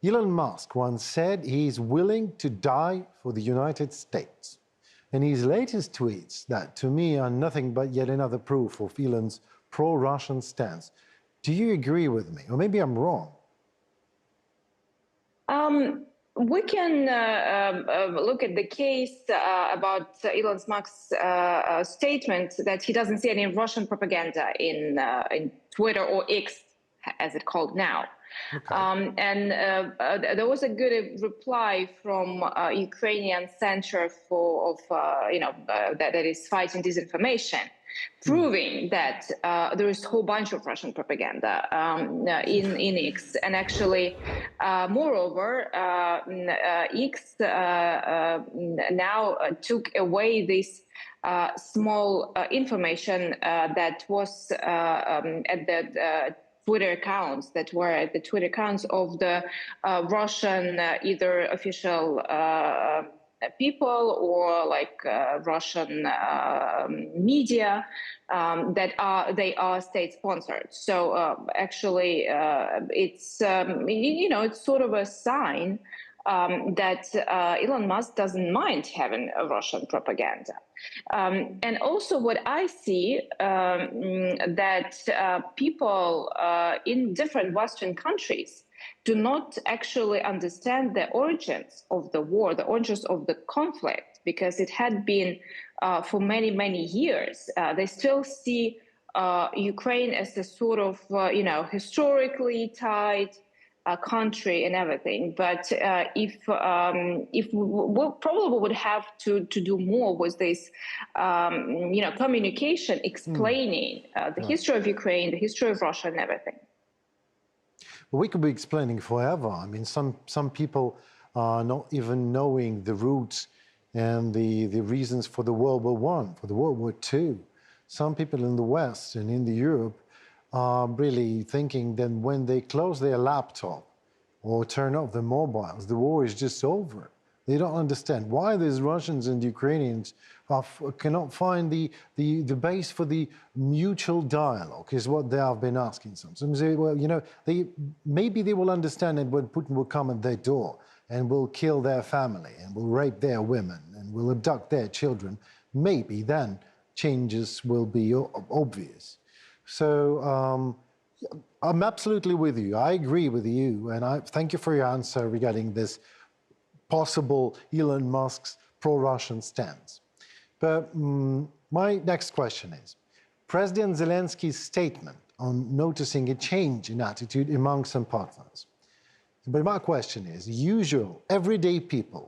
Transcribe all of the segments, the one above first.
Elon Musk once said he's willing to die for the United States. And his latest tweets, that to me are nothing but yet another proof of Elon's pro-Russian stance. Do you agree with me? Or maybe I'm wrong. We can look at the case about Elon Musk's statement that he doesn't see any Russian propaganda in Twitter or X, as it's called now. Okay. There was a good reply from Ukrainian Center that is fighting disinformation, proving that there is a whole bunch of Russian propaganda in X. And actually, moreover, X now took away this small information that was at the Twitter accounts of the Russian either official people or like Russian media they are state sponsored. So actually, it's it's sort of a sign that Elon Musk doesn't mind having a Russian propaganda. And also what I see that people in different Western countries do not actually understand the origins of the war, the origins of the conflict, because it had been for many, many years. They still see Ukraine as a sort of, historically tied country and everything. But if we probably would have to do more with this, communication, explaining the history of Ukraine, the history of Russia, and everything. Well, we could be explaining forever. I mean, some people are not even knowing the roots and the reasons for the World War I, for the World War II. Some people in the West and in the Europe are really thinking that when they close their laptop or turn off their mobiles, the war is just over. They don't understand why these Russians and Ukrainians cannot find the base for the mutual dialogue, is what they have been asking. Some say, well, maybe they will understand it when Putin will come at their door and will kill their family and will rape their women and will abduct their children. Maybe then changes will be obvious. So I'm absolutely with you. I agree with you. And I thank you for your answer regarding this possible Elon Musk's pro-Russian stance. But my next question is, President Zelensky's statement on noticing a change in attitude among some partners. But my question is, usual, everyday people,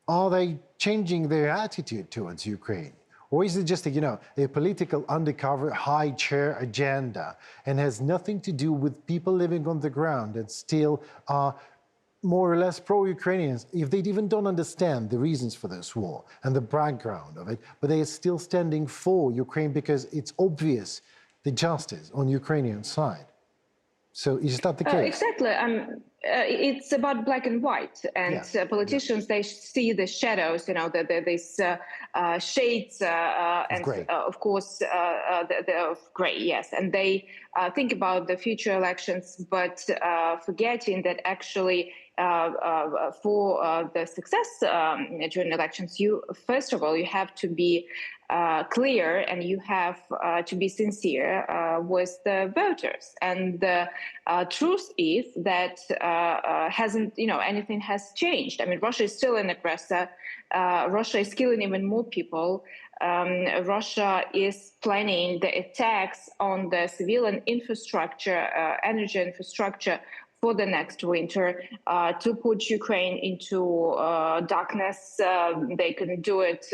are they changing their attitude towards Ukraine? Or is it just a political undercover high chair agenda and has nothing to do with people living on the ground that still are more or less pro-Ukrainians, if they even don't understand the reasons for this war and the background of it, but they are still standing for Ukraine because it's obvious the justice on Ukrainian side. So is that the case? Exactly. It's about black and white, and politicians, they see the shadows, these shades, and gray. Of course, of gray, yes. And they think about the future elections, but forgetting that actually for the success during elections, first of all, you have to be clear and you have to be sincere with the voters. And the truth is that anything has changed. I mean, Russia is still an aggressor. Russia is killing even more people. Russia is planning the attacks on the civilian infrastructure, energy infrastructure, for the next winter to put Ukraine into darkness. They couldn't do it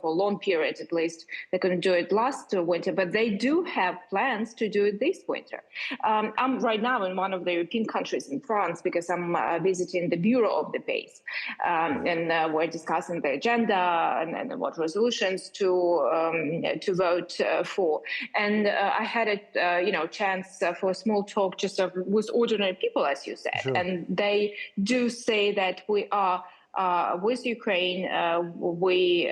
for a long period, at least. They couldn't do it last winter, but they do have plans to do it this winter. I'm right now in one of the European countries, in France, because I'm visiting the Bureau of the Base. And we're discussing the agenda and what resolutions to vote for. And I had a chance for a small talk just with ordinary people, as you said. Sure. And they do say that we are with Ukraine, we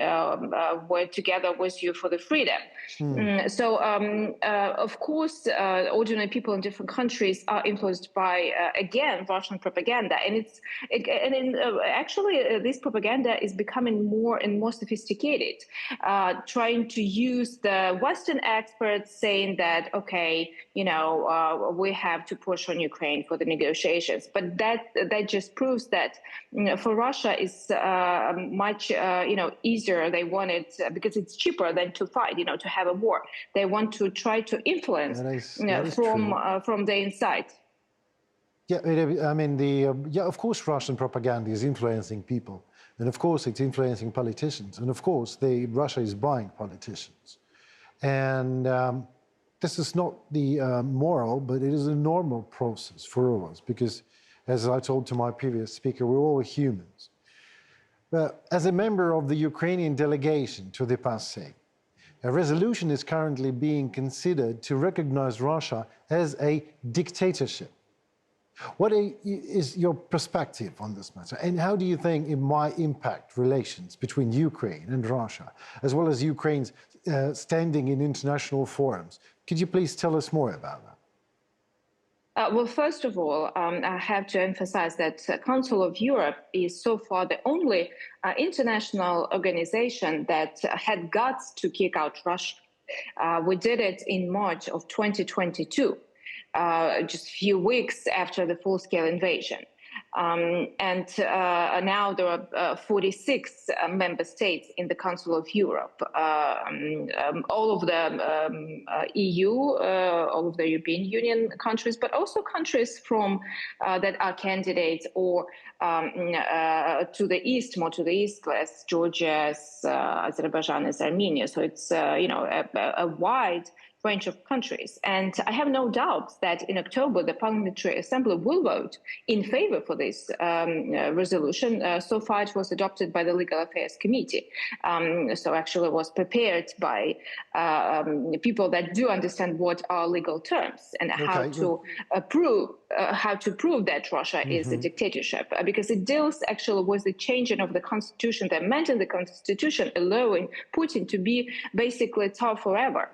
were together with you for the freedom. So, of course, ordinary people in different countries are influenced by, again, Russian propaganda. And actually, this propaganda is becoming more and more sophisticated, trying to use the Western experts saying that, okay, we have to push on Ukraine for the negotiations. But that just proves that for Russia is much easier. They want it because it's cheaper than to fight, to have a war. They want to try to influence from the inside. Yeah, I mean, of course, Russian propaganda is influencing people, and of course, it's influencing politicians, and of course, Russia is buying politicians, and this is not the moral, but it is a normal process for all of us because, as I told to my previous speaker, we're all humans. But as a member of the Ukrainian delegation to the PASE, a resolution is currently being considered to recognize Russia as a dictatorship. What is your perspective on this matter? And how do you think it might impact relations between Ukraine and Russia, as well as Ukraine's standing in international forums? Could you please tell us more about that? Well, first of all, I have to emphasize that the Council of Europe is so far the only international organization that had guts to kick out Russia. We did it in March of 2022. Just a few weeks after the full-scale invasion. And now there are 46 member states in the Council of Europe. All of the EU, all of the European Union countries, but also countries from that are candidates or to the east, more to the east, as Georgia, Azerbaijan, as Armenia. So it's a wide range of countries. And I have no doubts that in October, the Parliamentary Assembly will vote in favor for this resolution. So far, it was adopted by the Legal Affairs Committee. So actually it was prepared by people that do understand what are legal terms and how to prove that Russia is a dictatorship, because it deals actually with the changing of the constitution, the amending the constitution, allowing Putin to be basically Tsar forever.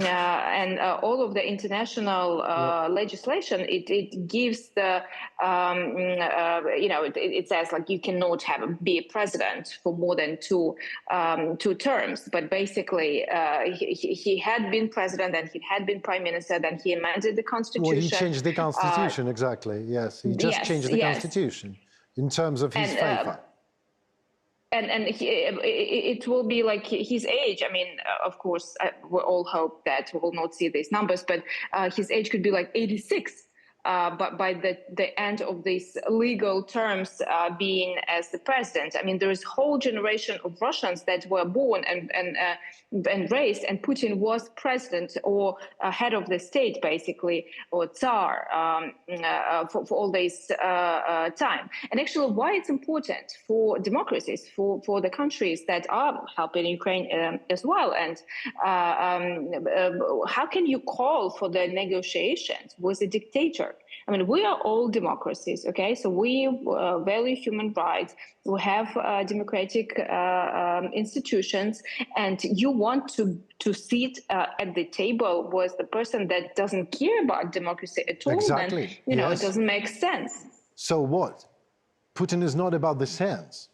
And all of the international legislation, it gives the, it says like you cannot be a president for more than two terms. But basically, he had been president and he had been prime minister. Then he amended the constitution. Well, he changed the constitution, exactly. Yes, he just changed the constitution in terms of his favor. And it will be like his age. I mean, of course, we all hope that we will not see these numbers, but his age could be like 86. But by the end of these legal terms being as the president, I mean, there is a whole generation of Russians that were born and raised, and Putin was president or head of the state, basically, or Tsar for all this time. And actually, why it's important for democracies, for the countries that are helping Ukraine as well. And how can you call for the negotiations with a dictator? I mean, we are all democracies, okay? So we value human rights. We have democratic institutions, and you want to sit at the table with the person that doesn't care about democracy at all. Exactly. Then, it doesn't make sense. So what? Putin is not about the sense.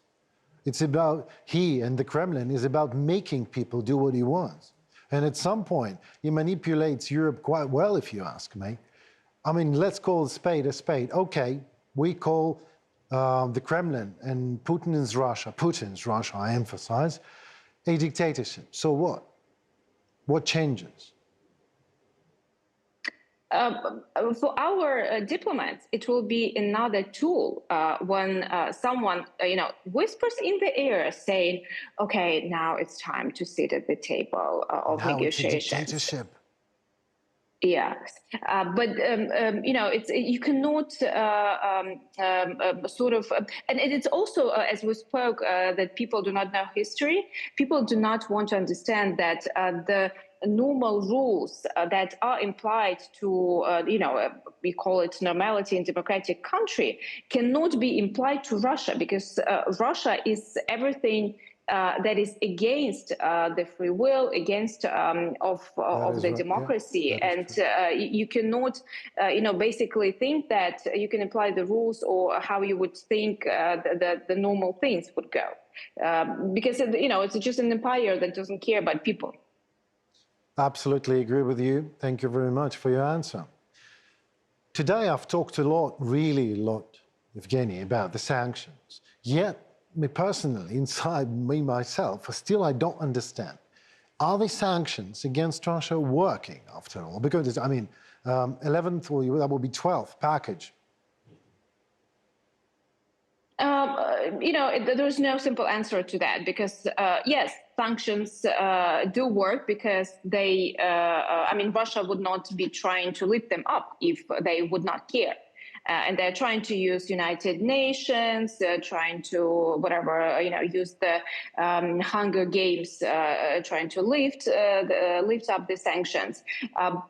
It's about, he and the Kremlin is about making people do what he wants. And at some point, he manipulates Europe quite well, if you ask me. I mean, let's call a spade a spade. Okay, we call the Kremlin and Putins Russia, I emphasize, a dictatorship. So what? What changes? For our diplomats, it will be another tool when someone, whispers in the ear saying, okay, now it's time to sit at the table of negotiations. It's a dictatorship. Yeah, but it's you cannot sort of, and it's also as we spoke that people do not know history. People do not want to understand that the normal rules that are implied to, we call it normality in democratic country, cannot be implied to Russia, because Russia is everything that is against the free will, against of the democracy, and you cannot, basically think that you can apply the rules or how you would think the normal things would go, because it's just an empire that doesn't care about people. Absolutely agree with you. Thank you very much for your answer. Today I've talked a lot, really a lot, Yevgeny, about the sanctions. Yet, me personally, inside me myself, still I don't understand. Are the sanctions against Russia working after all? Because, 11th, or that will be 12th package. There's no simple answer to that, because, yes, sanctions do work, because they, Russia would not be trying to lift them up if they would not care. And they're trying to use United Nations, trying to use the Hunger Games, trying to lift up the sanctions.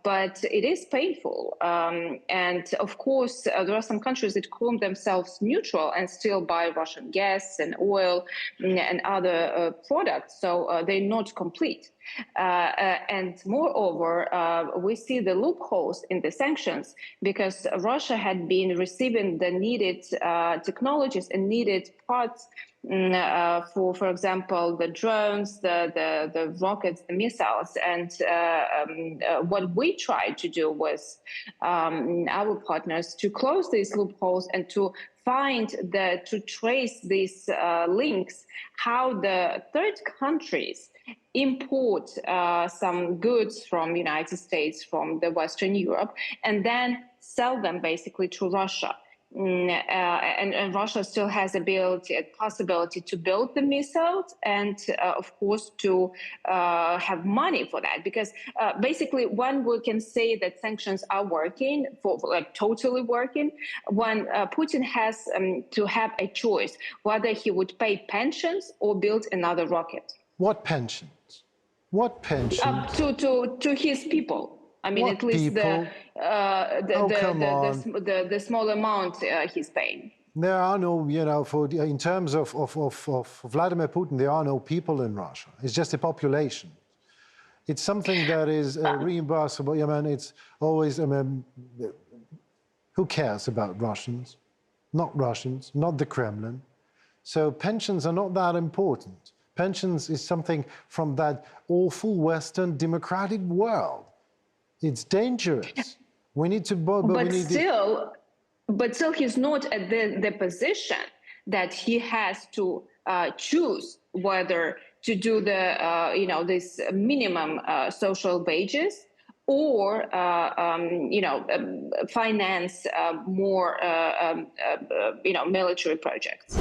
But it is painful, and of course there are some countries that call themselves neutral and still buy Russian gas and oil and other products, so they're not complete. And moreover, we see the loopholes in the sanctions, because Russia had been receiving the needed technologies and needed parts for example, the drones, the rockets, the missiles. And what we tried to do was our partners to close these loopholes and to trace these links, how the third countries import some goods from United States, from the Western Europe, and then sell them basically to Russia. And Russia still has a possibility to build the missiles and, of course, to have money for that. Because basically, when we can say that sanctions are working, totally working, when Putin has to have a choice whether he would pay pensions or build another rocket. What pensions? What pensions? To his people. At least the small amount he's paying. There are no, in terms of Vladimir Putin, there are no people in Russia. It's just a population. It's something that is reimbursable. It's always, who cares about Russians? Not Russians, not the Kremlin. So pensions are not that important. Pensions is something from that awful Western democratic world. It's dangerous. We need to... But still, he's not at the position that he has to choose whether to do the, this minimum social wages or, finance more, military projects.